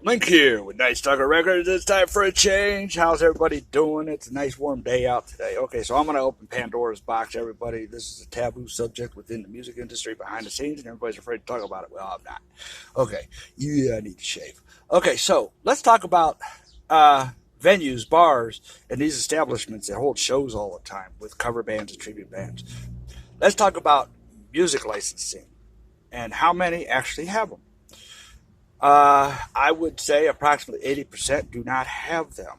Link here with Night Stalker Records. It's time for a change. How's everybody doing? It's a nice warm day out today. Okay, so I'm going to open Pandora's box, everybody. This is a taboo subject within the music industry behind the scenes, and everybody's afraid to talk about it. Well, I'm not. Okay, I need to shave. Okay, so let's talk about venues, bars, and these establishments that hold shows all the time with cover bands and tribute bands. Let's talk about music licensing and how many actually have them. I would say approximately 80% do not have them.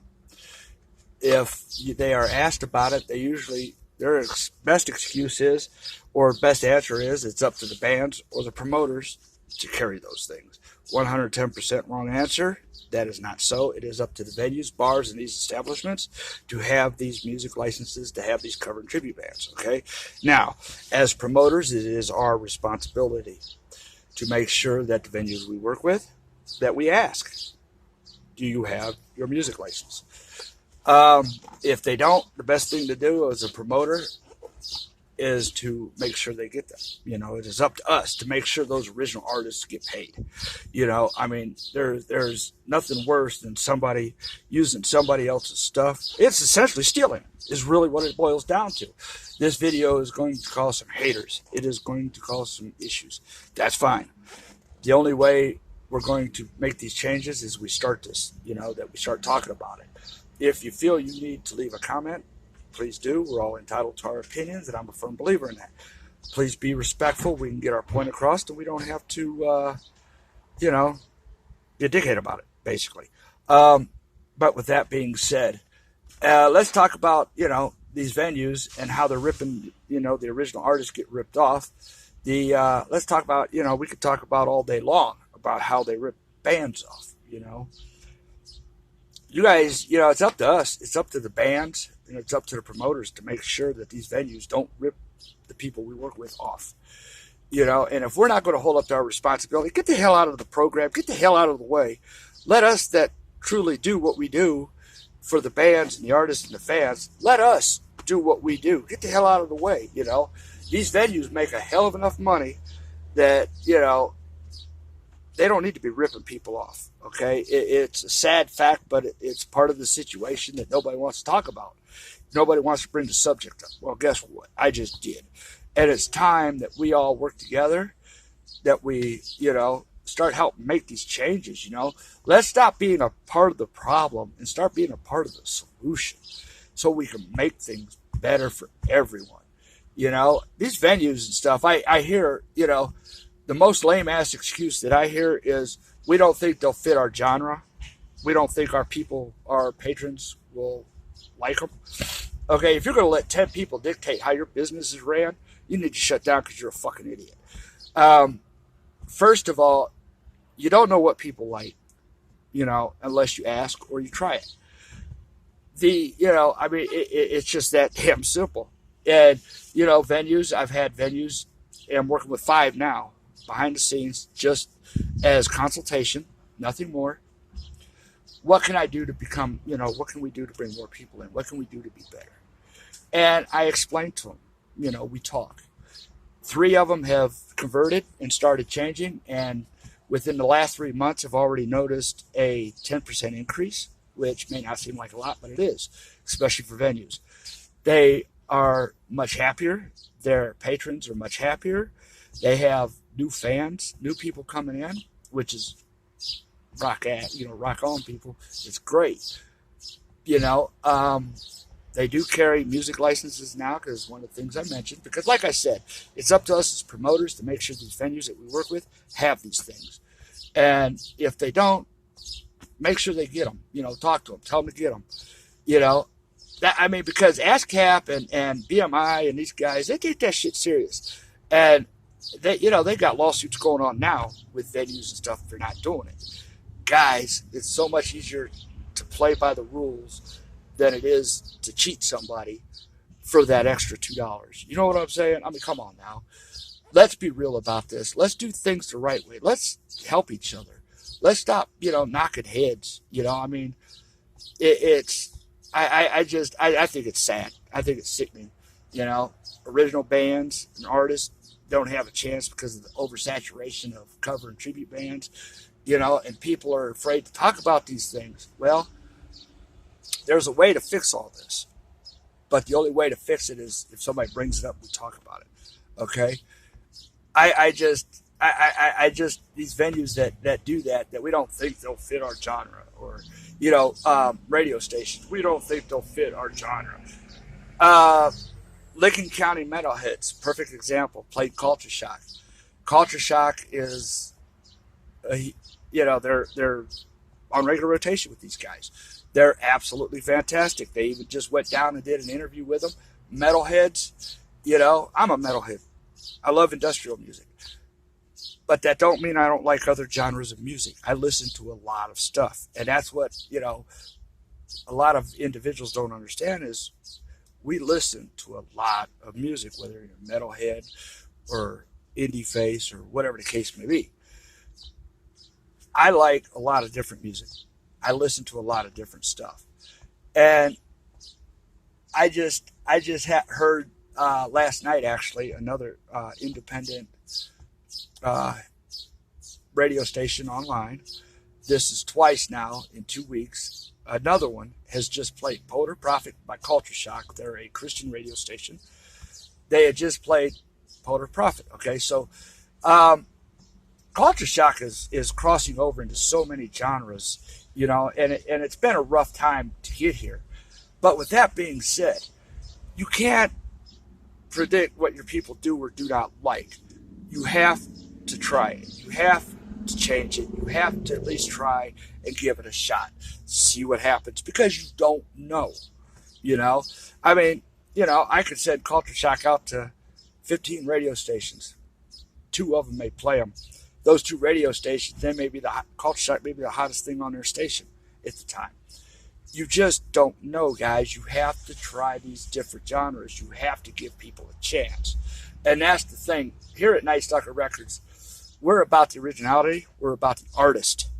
If they are asked about it, they usually, their best excuse is, or best answer is, it's up to the bands or the promoters to carry those things. 110% wrong answer. That is not so. It is up to the venues, bars, and these establishments to have these music licenses, to have these cover and tribute bands, okay? Now, as promoters, it is our responsibility to make sure that the venues we work with, that we ask, do you have your music license? If they don't, the best thing to do as a promoter is to make sure they get them. You know, it is up to us to make sure those original artists get paid. You know, I mean, there's nothing worse than somebody using somebody else's stuff. It's essentially stealing, is really what it boils down to. This video is going to cause some haters. It is going to cause some issues. That's fine. The only way we're going to make these changes is we start this, that we start talking about it. If you feel you need to leave a comment, please do. We're all entitled to our opinions, and I'm a firm believer in that. Please be respectful. We can get our point across, and we don't have to, be a dickhead about it, basically. But with that being said, let's talk about, these venues and how they're ripping, the original artists get ripped off. Let's talk about, we could talk about all day long about how they rip bands off, You guys, it's up to us. It's up to the bands, and it's up to the promoters to make sure that these venues don't rip the people we work with off. And if we're not going to hold up to our responsibility, get the hell out of the program, get the hell out of the way. Let us that truly do what we do for the bands and the artists and the fans, let us do what we do. Get the hell out of the way, These venues make a hell of enough money that, they don't need to be ripping people off, okay? It's a sad fact, but it's part of the situation that nobody wants to talk about. Nobody wants to bring the subject up. Well, guess what? I just did. And it's time that we all work together, that we, start helping make these changes, Let's stop being a part of the problem and start being a part of the solution so we can make things better for everyone. These venues and stuff, I hear, the most lame-ass excuse that I hear is we don't think they'll fit our genre. We don't think our people, our patrons, will like them. Okay, if you're going to let 10 people dictate how your business is ran, you need to shut down because you're a fucking idiot. First of all, you don't know what people like, unless you ask or you try it. It's just that damn simple. And, venues, I've had venues, and I'm working with 5 now, behind the scenes, just as consultation, nothing more. What can I do to become, what can we do to bring more people in? What can we do to be better? And I explained to them, we talk. 3 of them have converted and started changing, and within the last 3 months, I've already noticed a 10% increase, which may not seem like a lot, but it is, especially for venues. They are much happier. Their patrons are much happier. They have new fans, new people coming in, which is rock on, people. It's great. They do carry music licenses now because one of the things I mentioned, because like I said, it's up to us as promoters to make sure these venues that we work with have these things. And if they don't, make sure they get them, talk to them, tell them to get them, because ASCAP and BMI and these guys, they take that shit serious. And they got lawsuits going on now with venues and stuff for not doing it. Guys, it's so much easier to play by the rules than it is to cheat somebody for that extra $2. You know what I'm saying? Come on now. Let's be real about this. Let's do things the right way. Let's help each other. Let's stop, knocking heads. I think it's sad. I think it's sickening. Original bands and artists don't have a chance because of the oversaturation of cover and tribute bands. and people are afraid to talk about these things. Well, there's a way to fix all this, but the only way to fix it is if somebody brings it up, we talk about it. Okay, I just these venues that do that we don't think they'll fit our genre, or radio stations, we don't think they'll fit our genre. Uh, Licking County Metalheads, perfect example, played Culture Shock. Culture Shock is, they're on regular rotation with these guys. They're absolutely fantastic. They even just went down and did an interview with them. Metalheads, I'm a metalhead. I love industrial music. But that don't mean I don't like other genres of music. I listen to a lot of stuff. And that's what, a lot of individuals don't understand is we listen to a lot of music, whether you're a metalhead or indie face or whatever the case may be. I like a lot of different music. I listen to a lot of different stuff. And I just heard last night, actually, another independent radio station online. This is twice now in 2 weeks. Another one has just played Polar Prophet by Culture Shock. They're a Christian radio station. They had just played Polar Prophet. Okay, so Culture Shock is crossing over into so many genres, and it's been a rough time to get here. But with that being said, you can't predict what your people do or do not like. You have to try it. You have to change it. You have to at least try and give it a shot. See what happens, because you don't know. I mean, I could send Culture Shock out to 15 radio stations. 2 of them may play them. Those 2 radio stations, then maybe Culture Shock may be the hottest thing on their station at the time. You just don't know, guys. You have to try these different genres. You have to give people a chance. And that's the thing. Here at Night Stalker Records, we're about the originality. We're about the artist.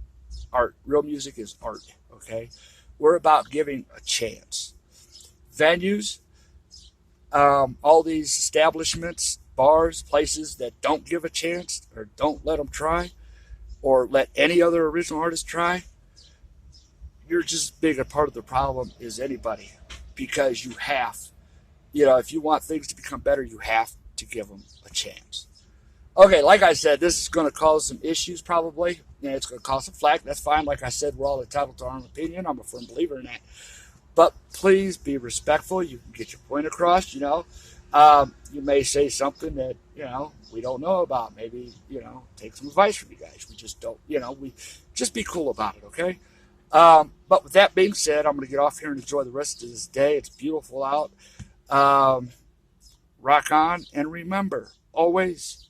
Art. Real music is art, okay? We're about giving a chance. Venues, all these establishments, bars, places that don't give a chance or don't let them try or let any other original artist try, you're just as big a part of the problem as anybody, because you have, if you want things to become better, you have to give them a chance. Okay, like I said, this is going to cause some issues probably, and it's going to cause some flack. That's fine. Like I said, we're all entitled to our own opinion. I'm a firm believer in that. But please be respectful. You can get your point across, You may say something that, we don't know about. Maybe, take some advice from you guys. We just don't, we just be cool about it, okay? But with that being said, I'm going to get off here and enjoy the rest of this day. It's beautiful out. Rock on, and remember, always